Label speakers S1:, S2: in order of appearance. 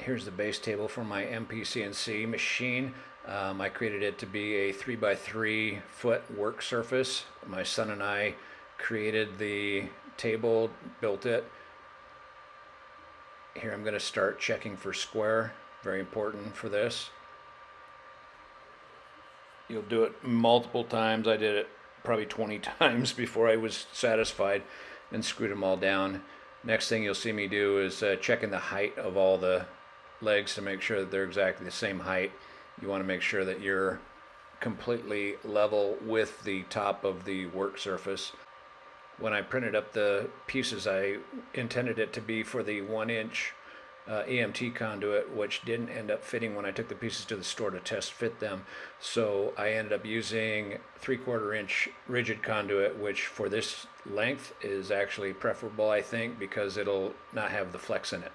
S1: Here's the base table for my MPCNC machine. I created it to be a 3x3 foot work surface. My son and I created the table, built it. Here I'm going to start checking for square, very important for this. You'll do it multiple times. I did it probably 20 times before I was satisfied and screwed them all down. Next thing you'll see me do is checking the height of all the legs to make sure that they're exactly the same height. You want to make sure that you're completely level with the top of the work surface. When I printed up the pieces, I intended it to be for the 1-inch EMT conduit, which didn't end up fitting when I took the pieces to the store to test fit them. So I ended up using 3/4 inch rigid conduit, which for this length is actually preferable, I think, because it'll not have the flex in it.